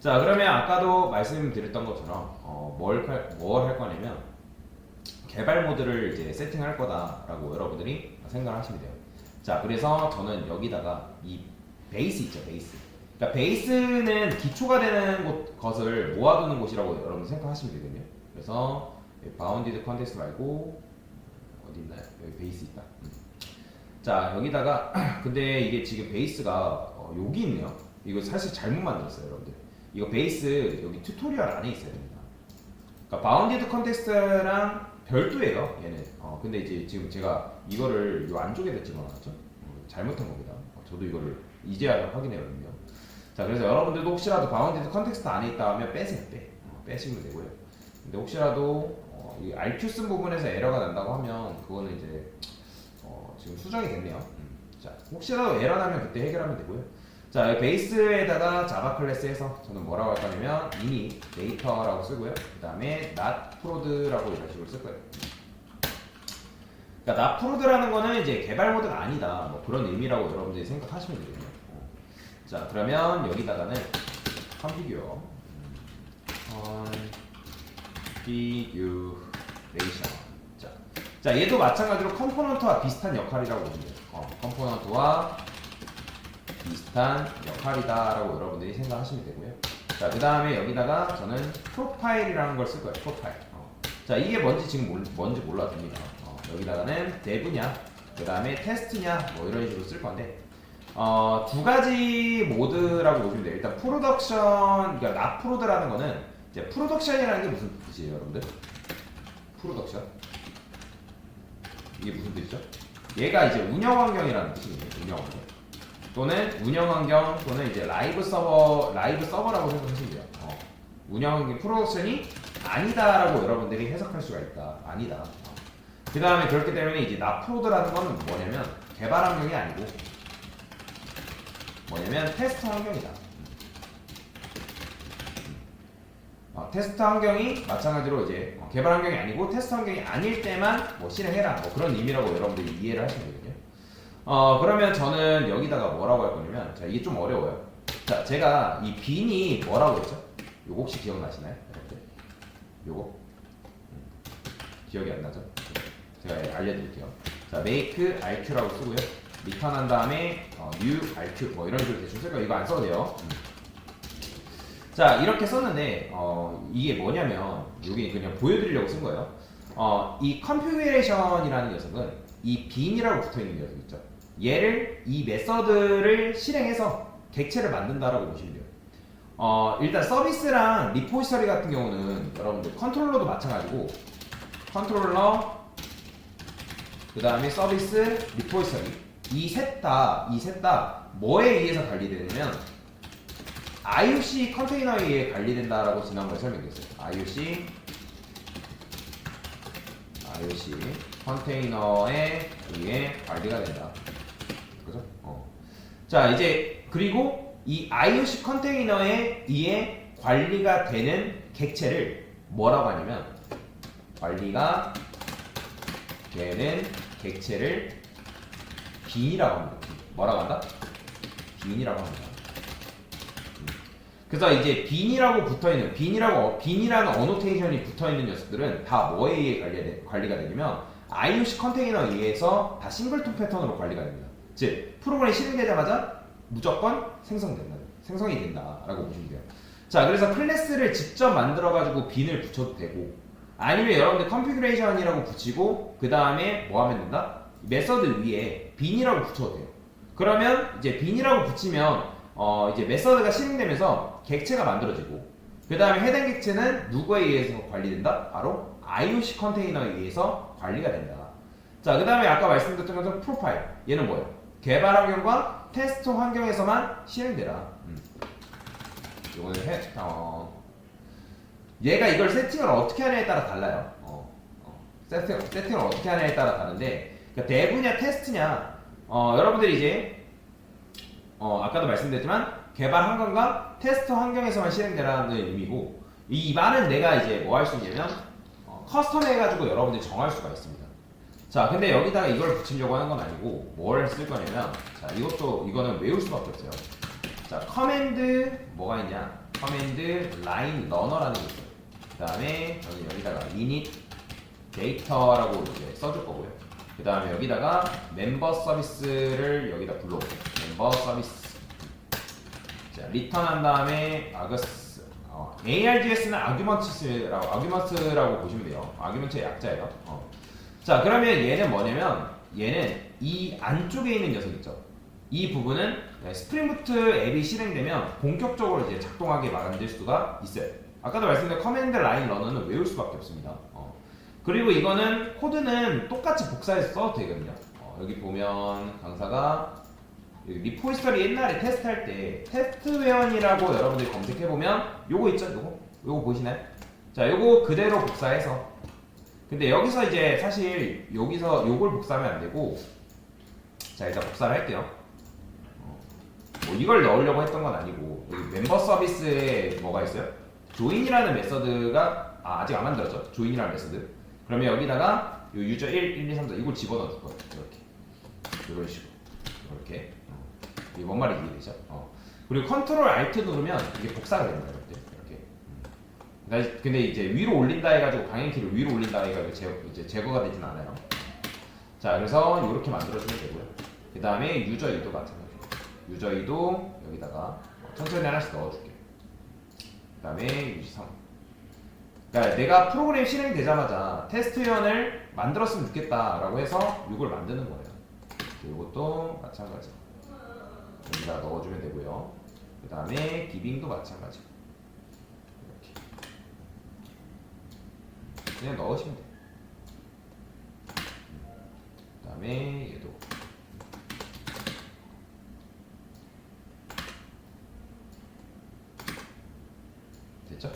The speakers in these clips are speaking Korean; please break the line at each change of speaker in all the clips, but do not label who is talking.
자, 그러면 아까도 말씀드렸던 것처럼 뭘 할 거냐면 개발 모드를 이제 세팅할 거다라고 여러분들이 생각을 하시면 돼요. 자, 그래서 저는 여기다가 이 베이스 있죠, 베이스. 그러니까 베이스는 기초가 되는 것을 모아두는 곳이라고 여러분 생각하시면 되거든요. 그래서 바운디드 컨텍스트 말고 어디 있나요? 여기 베이스 있다. 자, 여기다가 근데 이게 지금 베이스가 여기 있네요. 이거 사실 잘못 만들었어요, 여러분들. 이거 베이스 여기 튜토리얼 안에 있어야 됩니다. 그러니까 바운디드 컨텍스트랑 별도예요, 얘는. 근데 이제 지금 제가 이거를 요 안쪽에다 집어넣었죠. 잘못한 겁니다. 저도 이거를 이제야 확인해거든요. 자, 그래서 여러분들도 혹시라도 바운디드 컨텍스트 안에 있다 하면 빼세요, 빼시면 되고요. 근데 혹시라도 이 RQ 쓴 부분에서 에러가 난다고 하면 그거는 이제 지금 수정이 됐네요. 자, 혹시라도 에러 나면 그때 해결하면 되고요. 자, 여기 베이스에다가 자바 클래스에서 저는 뭐라고 할 거냐면 이미 데이터라고 쓰고요. 그 다음에 not prod.라고 이런 식으로 쓸 거예요. 그러니까 not prod.라는 거는 이제 개발 모드가 아니다, 뭐 그런 의미라고 여러분들이 생각하시면 되거든요. 자, 그러면 여기다가는 configuration 자, 얘도 마찬가지로 컴포넌트와 비슷한 역할이라고 보시면 돼요. 컴포넌트와 비슷한 역할이다라고 여러분들이 생각하시면 되고요. 자, 그 다음에 여기다가 저는 프로파일이라는 걸 쓸 거예요. 프로파일. 자, 이게 뭔지 지금 뭔지 몰라도 됩니다. 여기다가는 dev냐, 그 다음에 테스트냐, 뭐 이런 식으로 쓸 건데, 두 가지 모드라고 보시면 돼요. 일단 프로덕션, 그러니까 나프로드라는 거는 이제 프로덕션이라는 게 무슨 뜻이에요, 여러분들? 프로덕션. 이게 무슨 뜻이죠? 얘가 이제 운영 환경이라는 뜻이거든요. 운영 환경. 또는 운영 환경 또는 이제 라이브 서버라고 생각하시면 돼요. 운영 환경 프로덕션이 아니다라고 여러분들이 해석할 수가 있다. 아니다. 그 다음에 그렇기 때문에 이제 나프로드라는 건 뭐냐면 개발 환경이 아니고 뭐냐면 테스트 환경이다. 테스트 환경이 마찬가지로 이제 개발 환경이 아니고 테스트 환경이 아닐 때만 뭐 실행해라, 뭐 그런 의미라고 여러분들이 이해를 하시면 되거든요. 그러면 저는 여기다가 뭐라고 할 거냐면, 자, 이게 좀 어려워요. 자, 제가 이 빈이 뭐라고 했죠? 요거 혹시 기억나시나요? 여러분들? 요거? 기억이 안 나죠? 제가 알려드릴게요. 자, make rq라고 쓰고요. return 한 다음에 new rq 뭐 이런 식으로 대충 쓸 거예요. 이거 안 써도 돼요. 자, 이렇게 썼는데 이게 뭐냐면 여기 그냥 보여드리려고 쓴 거예요. 이 configuration이라는 녀석은 이 bin이라고 붙어있는 녀석 있죠. 얘를 이 메서드를 실행해서 객체를 만든다라고 보시면 돼요. 일단 서비스랑 리포지터리 같은 경우는 여러분들 컨트롤러도 마찬가지고 컨트롤러 그 다음에 서비스, 리포지터리 이 셋 다 뭐에 의해서 관리되냐면 IOC 컨테이너에 의해 관리된다라고 지난번에 설명드렸어요. IOC 컨테이너에 의해 관리가 된다. 그죠? 자, 이제 그리고 이 IOC 컨테이너에 의해 관리가 되는 객체를 뭐라고 하냐면 관리가 되는 객체를 빈이라고 합니다. 뭐라고 한다? 빈이라고 합니다. 그래서 이제 빈이라고 붙어있는 빈이라는 어노테이션이 붙어있는 녀석들은 다 뭐에 의해 관리가 되냐면 IOC 컨테이너에 의해서 다 싱글톤 패턴으로 관리가 됩니다. 즉 프로그램이 실행되자마자 무조건 생성이 된다라고 보시면 돼요. 자, 그래서 클래스를 직접 만들어가지고 빈을 붙여도 되고, 아니면 여러분들 컨피그레이션이라고 붙이고 그 다음에 뭐 하면 된다? 메서드 위에 빈이라고 붙여도 돼요. 그러면 이제 빈이라고 붙이면 이제 메서드가 실행되면서 객체가 만들어지고, 그 다음에 해당 객체는 누구에 의해서 관리된다? 바로 IOC 컨테이너에 의해서 관리가 된다. 자, 그 다음에 아까 말씀드렸던 것처럼 프로파일. 얘는 뭐예요? 개발 환경과 테스트 환경에서만 실행되라. 이거는 얘가 이걸 세팅을 어떻게 하냐에 따라 달라요. 세팅을 어떻게 하냐에 따라 다른데, 그러니까 dev냐 테스트냐, 여러분들이 이제 아까도 말씀드렸지만 개발 환경과 테스트 환경에서만 실행되라는 의미고, 이 말은 내가 이제 뭐 할 수 있냐면 커스텀 해가지고 여러분들이 정할 수가 있습니다. 자, 근데 여기다가 이걸 붙이려고 하는 건 아니고 뭘 쓸 거냐면, 자, 이거는 외울 수밖에 없어요. 자, 커맨드 뭐가 있냐? 커맨드 라인 러너라는 게 있어요. 그 다음에 저는 여기다가 init 데이터라고 이제 써줄 거고요. 그 다음에 여기다가 멤버 서비스를 여기다 불러오세요. 멤버 서비스. 자, 리턴한 다음에 아그스 ARGS는 아규먼트라고 보시면 돼요. 아규먼트의 약자예요. 자, 그러면 얘는 뭐냐면 얘는 이 안쪽에 있는 녀석 있죠. 이 부분은 스프링부트 앱이 실행되면 본격적으로 이제 작동하게 만들 수가 있어요. 아까도 말씀드린 커맨드 라인 러너는 외울 수밖에 없습니다. 그리고 이거는 코드는 똑같이 복사해서 써도 되거든요. 여기 보면 강사가 리포지터리 옛날에 테스트할 때 테스트웨어이라고 여러분들이 검색해보면 요거 있죠? 요거 보이시나요? 자, 요거 그대로 복사해서, 근데 여기서 이제 사실 여기서 요걸 복사하면 안 되고, 자, 일단 복사를 할게요. 뭐 이걸 넣으려고 했던 건 아니고, 여기 멤버 서비스에 뭐가 있어요? 조인이라는 메서드가 아직 안 만들었죠? 조인이라는 메서드. 그러면 여기다가 요 유저 1, 1, 2, 3, 4 이걸 집어넣어 줄 거예요. 이렇게 이런 식으로 이렇게. 이게 뭔 말인지 이해되죠? 그리고 컨트롤 알트 누르면 이게 복사가 됩니다. 이렇게. 근데 이제 위로 올린다 해가지고 방향키를 위로 올린다 해가지고 이제 제거가 되진 않아요. 자, 그래서 이렇게 만들어주면 되고요. 그 다음에 유저 2도 마찬가지고, 유저 2도 여기다가 천천히 하나씩 넣어줄게요. 그 다음에 유저 3. 그러니까 내가 프로그램 실행되자마자 테스트위원을 만들었으면 좋겠다라고 해서 이걸 만드는 거예요. 이것도 마찬가지. 여기다 넣어주면 되고요. 그 다음에 기빙도 마찬가지. 이렇게 그냥 넣으시면 돼요. 그 다음에 얘도 됐죠?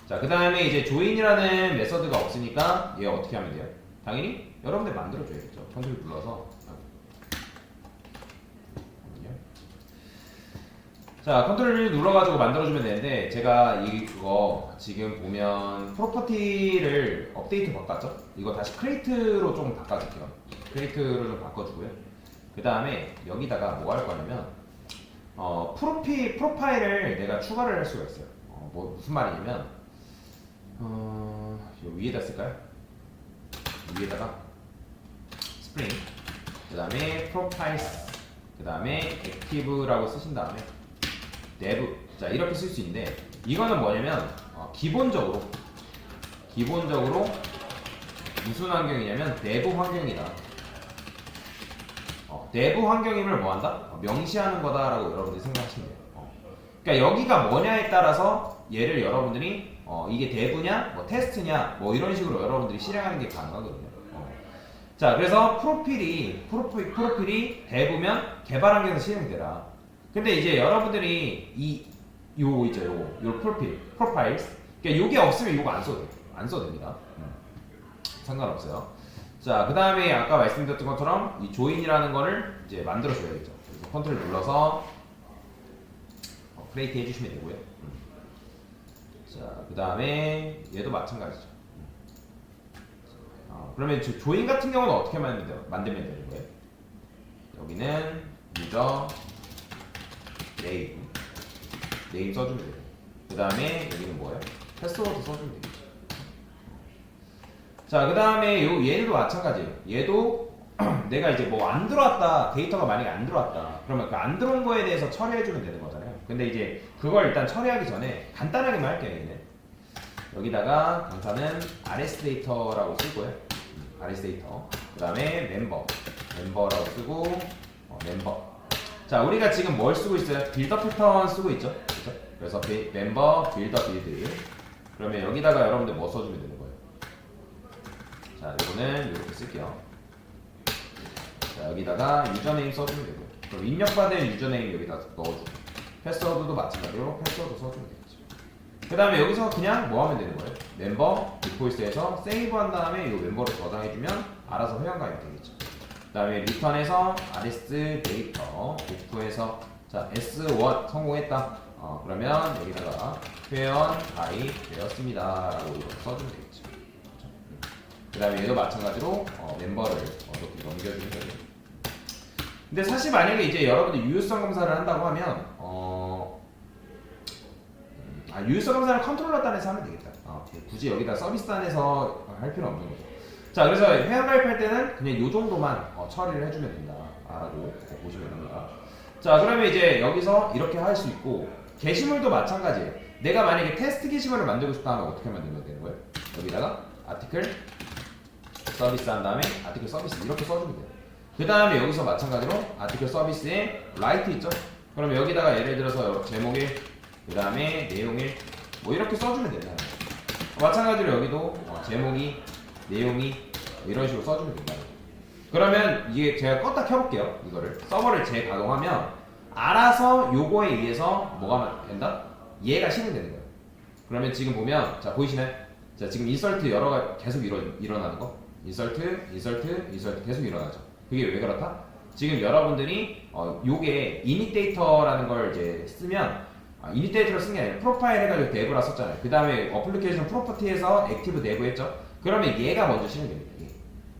자, 그 다음에 이제 조인이라는 메서드가 없으니까 얘 어떻게 하면 돼요? 당연히 여러분들 만들어줘야겠죠. 컨트롤 눌러서. 자, 컨트롤 눌러가지고 만들어주면 되는데, 제가 그거 지금 보면 프로퍼티를 업데이트 바꿨죠? 이거 다시 크리에이트로 좀 바꿔줄게요. 크리에이트로 좀 바꿔주고요. 그 다음에 여기다가 뭐 할 거냐면 프로파일을 내가 추가를 할 수가 있어요. 무슨 말이냐면 요 위에다 쓸까요? 위에다가 스프링, 그 다음에 프로파일스, 그 다음에 액티브라고 쓰신 다음에 네브. 자, 이렇게 쓸 수 있는데, 이거는 뭐냐면 기본적으로 무슨 환경이냐면 내부 환경이다. 내부 환경임을 뭐한다? 명시하는 거다라고 여러분들이 생각하시면 돼요. 그러니까 여기가 뭐냐에 따라서 얘를 여러분들이 이게 대부냐, 뭐 테스트냐, 뭐 이런 식으로 여러분들이 실행하는 게 가능하거든요. 자, 그래서 프로필이 대부면 개발 환경에서 실행되라. 근데 이제 여러분들이 요 프로파일스. 그러니까 요게 없으면 요거 안 써도 됩니다. 상관없어요. 자, 그 다음에 아까 말씀드렸던 것처럼 이 조인이라는 거를 이제 만들어줘야겠죠. 그래서 컨트롤 눌러서 크리에이트 해주시면 되고요. 자, 그 다음에 얘도 마찬가지죠. 그러면 조인 같은 경우는 어떻게 만들면 되는 거예요? 여기는 유저 네임 써주면 되고, 그 다음에 여기는 뭐예요? 패스워드 써주면 되겠죠. 자, 그 다음에 얘도 마찬가지예요. 얘도 내가 이제 뭐 안 들어왔다, 데이터가 만약에 안 들어왔다, 그러면 그 안 들어온 거에 대해서 처리해주면 되는 거잖아요. 근데 이제 그걸 일단 처리하기 전에 간단하게만 할게요. 얘는 여기다가 강사는 RS 데이터라고 쓰고요. RS 데이터. 그 다음에 멤버라고 쓰고 멤버. 자, 우리가 지금 뭘 쓰고 있어요? 빌더 패턴 쓰고 있죠. 그렇죠? 그래서 멤버 빌더 빌드. 그러면 여기다가 여러분들 뭐 써주면 되는 거예요? 자, 이거는 이렇게 쓸게요. 자, 여기다가 유저네임 써주면 되고요. 그럼 입력받은 유저네임 여기다 넣어주고, 패스워드도 마찬가지로 패스워드 써주면 되겠죠. 그 다음에 여기서 그냥 뭐 하면 되는 거예요? 멤버 리포지터에서 세이브한 다음에 이 멤버를 저장해주면 알아서 회원가입이 되겠죠. 그 다음에 리턴에서 RS 데이터 오프에서 자, S1 성공했다. 그러면 여기다가 회원 가입 되었습니다 라고 이렇게 써주면 되겠죠. 그 다음에 얘도 마찬가지로 멤버를 이렇게 넘겨주면 되고요. 근데 사실 만약에 이제 여러분들 유효성 검사를 한다고 하면 유효성 검사를 컨트롤러 단에서 하면 되겠다. 굳이 여기다 서비스 단에서 할 필요 없는 거죠. 자, 그래서 회원 가입할 때는 그냥 요 정도만 처리를 해주면 된다라고 보시면 됩니다. 자, 그러면 이제 여기서 이렇게 할 수 있고 게시물도 마찬가지예요. 내가 만약에 테스트 게시물을 만들고 싶다 하면 어떻게 만들면 되는 거예요? 여기다가 아티클 서비스 한 다음에 아티클 서비스 이렇게 써주면 돼요. 그 다음에 여기서 마찬가지로 아티클 서비스에 라이트 있죠? 그러면 여기다가 예를 들어서 제목일 그 다음에 내용일 뭐 이렇게 써주면 된다. 마찬가지로 여기도 제목이 내용이 이런 식으로 써주면 된다. 그러면 이게 제가 껐다 켜볼게요. 이거를 서버를 재가동하면 알아서 요거에 의해서 뭐가 된다? 얘가 실행되는 거예요. 그러면 지금 보면 자 보이시나요? 자 지금 인설트 여러가 계속 일어나는 거 인설트 계속 일어나죠. 그게 왜 그렇다? 지금 여러분들이 요게 이닛 데이터라는 걸 이제 쓰면 이닛 데이터를 쓴 게 아니라 프로파일 해가지고 데브라 썼잖아요. 그 다음에 어플리케이션 프로퍼티에서 액티브 데브 했죠. 그러면 얘가 먼저 실행됩니다.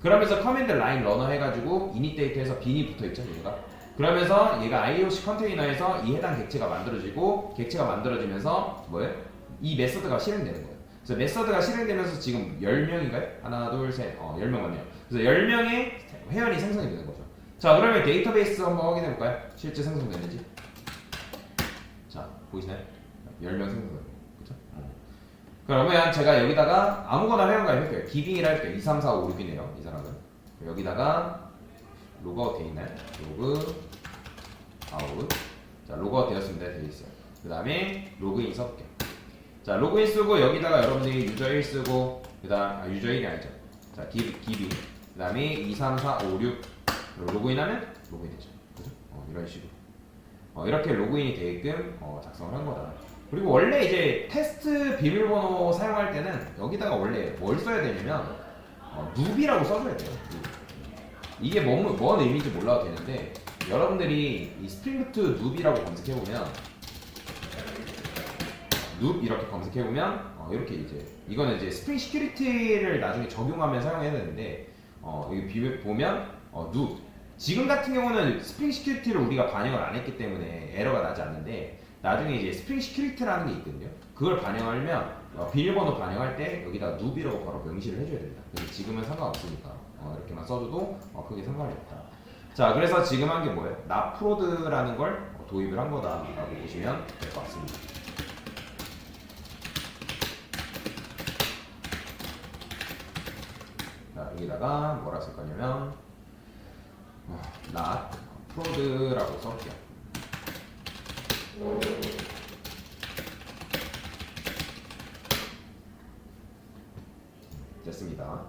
그러면서 커맨드 라인 러너 해가지고 이닛 데이터에서 빈이 붙어있죠. 얘가 그러면서 얘가 IOC 컨테이너에서 이 해당 객체가 만들어지고 객체가 만들어지면서 뭐예요? 이 메서드가 실행되는 거예요. 그래서 메서드가 실행되면서 지금 10명인가요? 하나 둘셋 10명 맞네요. 그래서 10명의 회원이 생성이 되는 거죠. 자 그러면 데이터베이스 한번 확인해 볼까요? 실제 생성되는지. 자 보이시나요? 10명 생성되는 거 그쵸? 그러면 제가 여기다가 아무거나 회원가입 할게요. 기빙이라 할게요. 2, 3, 4, 5, 6이네요. 이 사람은. 여기다가 로그아웃 돼 있나요? 로그 아웃. 자 로그아웃 되었습니다. 되어 있어요. 그 다음에 로그인 써볼게요. 자 로그인 쓰고 여기다가 여러분들이 유저 1 쓰고 그 다음 유저 1이 아니죠. 자 기빙 그 다음에 2, 3, 4, 5, 6 로그인하면 로그인 되죠. 그죠? 이런 식으로 이렇게 로그인이 되게끔 작성을 한 거다. 그리고 원래 이제 테스트 비밀번호 사용할 때는 여기다가 원래 뭘 써야 되냐면 누비라고 써줘야 돼요. 이게 뭔 의미인지 몰라도 되는데 여러분들이 이 스프링부트 누비라고 검색해보면 누 이렇게 검색해보면 이렇게 이제 이거는 이제 스프링 시큐리티를 나중에 적용하면 사용해야 되는데 여기 보면 누 지금 같은 경우는 스프링 시큐리티를 우리가 반영을 안 했기 때문에 에러가 나지 않는데 나중에 이제 스프링 시큐리티라는 게 있거든요. 그걸 반영하려면 비밀번호 반영할 때 여기다 누비라고 바로 명시를 해줘야 됩니다. 근데 지금은 상관없으니까 이렇게만 써줘도 크게 상관이 없다. 자 그래서 지금 한 게 뭐예요? 나프로드라는 걸 도입을 한 거다라고 보시면 될 것 같습니다. 자 여기다가 뭐라 쓸 거냐면 not 프로드라고 써볼게요. 됐습니다.